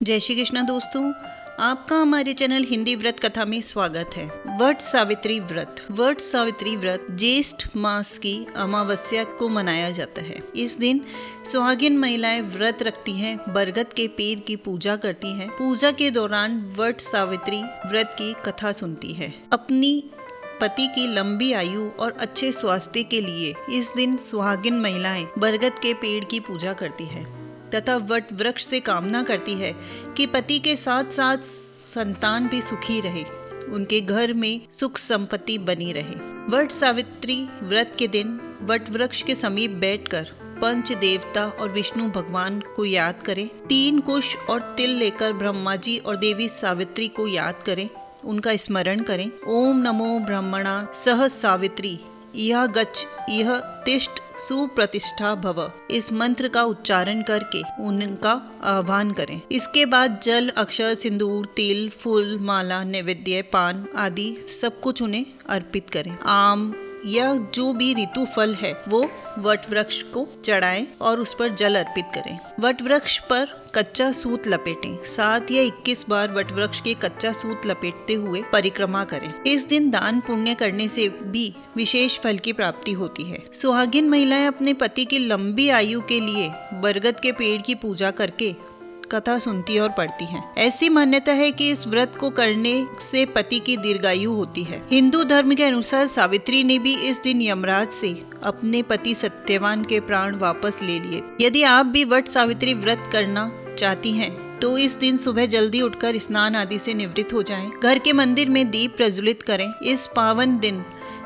जय श्री कृष्ण दोस्तों, आपका हमारे चैनल हिंदी व्रत कथा में स्वागत है। वट सावित्री व्रत ज्येष्ठ मास की अमावस्या को मनाया जाता है। इस दिन सुहागिन महिलाएं व्रत रखती हैं, बरगद के पेड़ की पूजा करती हैं। पूजा के दौरान वट सावित्री व्रत की कथा सुनती है। अपनी पति की लंबी आयु और अच्छे स्वास्थ्य के लिए इस दिन सुहागिन महिलाएं बरगद के पेड़ की पूजा करती है तथा वट वृक्ष से कामना करती है कि पति के साथ साथ संतान भी सुखी रहे, उनके घर में सुख संपत्ति बनी रहे। वट सावित्री व्रत के दिन वट वृक्ष के समीप बैठकर पंच देवता और विष्णु भगवान को याद करें। 3 कुश और तिल लेकर ब्रह्मा जी और देवी सावित्री को याद करें, उनका स्मरण करें। ओम नमो ब्रह्मणा सह सावित्री यह गच्छ यह तिष्ठ सुप्रतिष्ठा भव, इस मंत्र का उच्चारण करके उनका आह्वान करें। इसके बाद जल, अक्षर, सिंदूर, तिल, फूल, माला, नैवेद्य, पान आदि सब कुछ उन्हें अर्पित करें। आम यह जो भी ऋतु फल है वो वट वृक्ष को चढ़ाएं और उस पर जल अर्पित करें। वट वृक्ष पर कच्चा सूत लपेटें। 7 या 21 बार वट वृक्ष के कच्चा सूत लपेटते हुए परिक्रमा करें। इस दिन दान पुण्य करने से भी विशेष फल की प्राप्ति होती है। सुहागिन महिलाएं अपने पति की लंबी आयु के लिए बरगद के पेड़ की पूजा करके कथा सुनती और पढ़ती हैं। ऐसी मान्यता है कि इस व्रत को करने से पति की दीर्घायु होती है। हिंदू धर्म के अनुसार सावित्री ने भी इस दिन यमराज से अपने पति सत्यवान के प्राण वापस ले लिए। यदि आप भी वट सावित्री व्रत करना चाहती हैं तो इस दिन सुबह जल्दी उठकर स्नान आदि से निवृत्त हो जाएं। घर के मंदिर में दीप प्रज्वलित करें। इस पावन दिन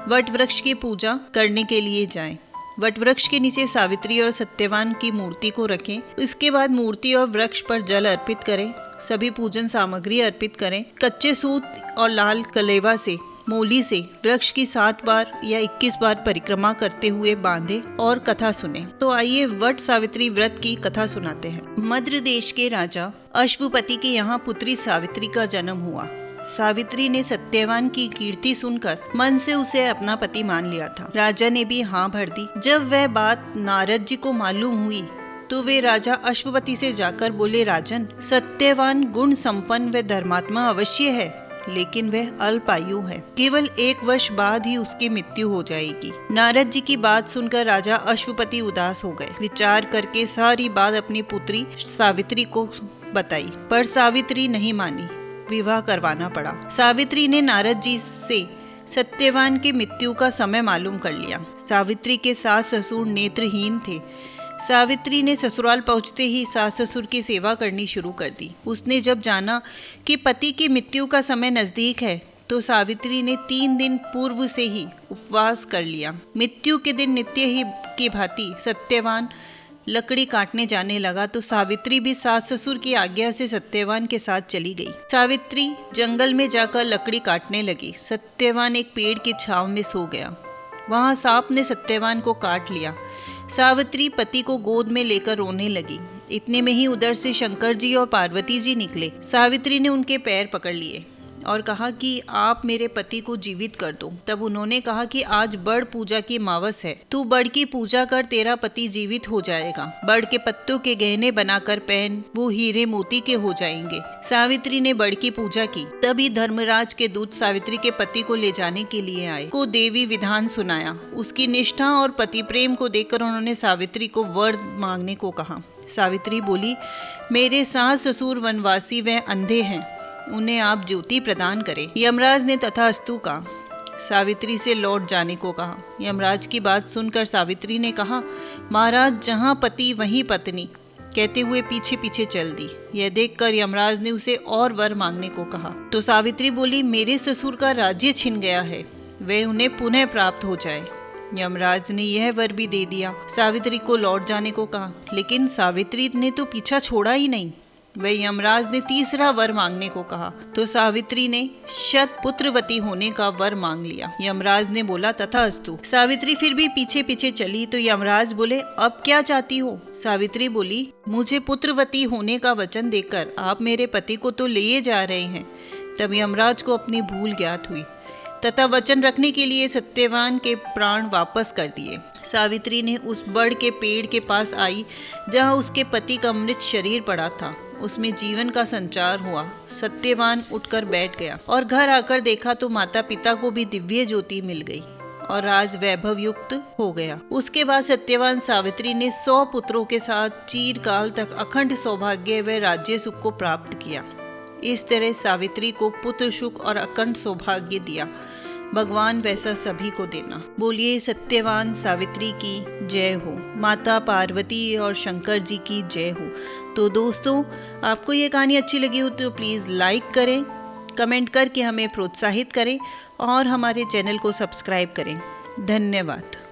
वट वृक्ष की पूजा करने के लिए जाएं। वट वृक्ष के नीचे सावित्री और सत्यवान की मूर्ति को रखें। इसके बाद मूर्ति और वृक्ष पर जल अर्पित करें। सभी पूजन सामग्री अर्पित करें। कच्चे सूत और लाल कलेवा से मोली से वृक्ष की 7 बार या 21 बार परिक्रमा करते हुए बांधे और कथा सुने। तो आइए वट सावित्री व्रत की कथा सुनाते हैं। मद्र देश के राजा अश्वपति के यहाँ पुत्री सावित्री का जन्म हुआ। सावित्री ने सत्यवान की कीर्ति सुनकर मन से उसे अपना पति मान लिया था। राजा ने भी हाँ भर दी। जब वह बात नारद जी को मालूम हुई तो वे राजा अश्वपति से जाकर बोले, राजन, सत्यवान गुण संपन्न व धर्मात्मा अवश्य है, लेकिन वह अल्पायु है। केवल 1 वर्ष बाद ही उसकी मृत्यु हो जाएगी। नारद जी की बात सुनकर राजा अश्वपति उदास हो गए। विचार करके सारी बात अपनी पुत्री सावित्री को बताई, पर सावित्री नहीं मानी। विवाह करवाना पड़ा। सावित्री ने नारद जी से सत्यवान की मृत्यु का समय मालूम कर लिया। सावित्री के सास ससुर नेत्रहीन थे। सावित्री ने ससुराल पहुंचते ही सास ससुर की सेवा करनी शुरू कर दी। उसने जब जाना कि पति की मृत्यु का समय नजदीक है तो सावित्री ने 3 दिन पूर्व से ही उपवास कर लिया। मृत्यु के दिन नित्य ही की भांति सत्यवान लकड़ी काटने जाने लगा तो सावित्री भी सास ससुर की आज्ञा से सत्यवान के साथ चली गई। सावित्री जंगल में जाकर लकड़ी काटने लगी। सत्यवान एक पेड़ की छांव में सो गया। वहां सांप ने सत्यवान को काट लिया। सावित्री पति को गोद में लेकर रोने लगी। इतने में ही उधर से शंकर जी और पार्वती जी निकले। सावित्री ने उनके पैर पकड़ लिए और कहा कि आप मेरे पति को जीवित कर दो। तब उन्होंने कहा कि आज बड़ पूजा की मावस है, तू बड़ की पूजा कर, तेरा पति जीवित हो जाएगा। बड़ के पत्तों के गहने बनाकर पहन, वो हीरे मोती के हो जाएंगे। सावित्री ने बड़ की पूजा की। तभी धर्मराज के दूत सावित्री के पति को ले जाने के लिए आए। को देवी विधान सुनाया। उसकी निष्ठा और पति प्रेम को देखकर उन्होंने सावित्री को वर मांगने को कहा। सावित्री बोली, मेरे सास ससुर वनवासी व अंधे हैं, उन्हें आप ज्योति प्रदान करें। यमराज ने तथास्तु कहा। सावित्री से लौट जाने को कहा। यमराज की बात सुनकर सावित्री ने कहा, महाराज, जहाँ पति वहीं पत्नी, कहते हुए पीछे पीछे चल दी। यह देखकर यमराज ने उसे और वर मांगने को कहा तो सावित्री बोली, मेरे ससुर का राज्य छिन गया है, वह उन्हें पुनः प्राप्त हो जाए। यमराज ने यह वर भी दे दिया। सावित्री को लौट जाने को कहा, लेकिन सावित्री ने तो पीछा छोड़ा ही नहीं। वह यमराज ने तीसरा वर मांगने को कहा तो सावित्री ने शत पुत्रवती होने का वर मांग लिया। यमराज ने बोला, तथास्तु। सावित्री फिर भी पीछे पीछे चली तो यमराज बोले, अब क्या चाहती हो? सावित्री बोली, मुझे पुत्रवती होने का वचन देकर आप मेरे पति को तो ले जा रहे हैं। तब यमराज को अपनी भूल ज्ञात हुई तथा वचन रखने के लिए सत्यवान के प्राण वापस कर दिए। सावित्री ने उस बड़ के पेड़ के पास आई जहाँ उसके पति का मृत शरीर पड़ा था। उसमें जीवन का संचार हुआ। सत्यवान उठकर बैठ गया और घर आकर देखा तो माता पिता को भी दिव्य ज्योति मिल गई और राज वैभव युक्त हो गया। उसके बाद सत्यवान सावित्री ने 100 पुत्रों के साथ चिरकाल तक अखंड सौभाग्य व राज्य सुख को प्राप्त किया। इस तरह सावित्री को पुत्र सुख और अखंड सौभाग्य दिया। भगवान वैसा सभी को देना। बोलिए सत्यवान सावित्री की जय हो, माता पार्वती और शंकर जी की जय हो। तो दोस्तों, आपको ये कहानी अच्छी लगी हो तो प्लीज़ लाइक करें, कमेंट करके हमें प्रोत्साहित करें और हमारे चैनल को सब्सक्राइब करें। धन्यवाद।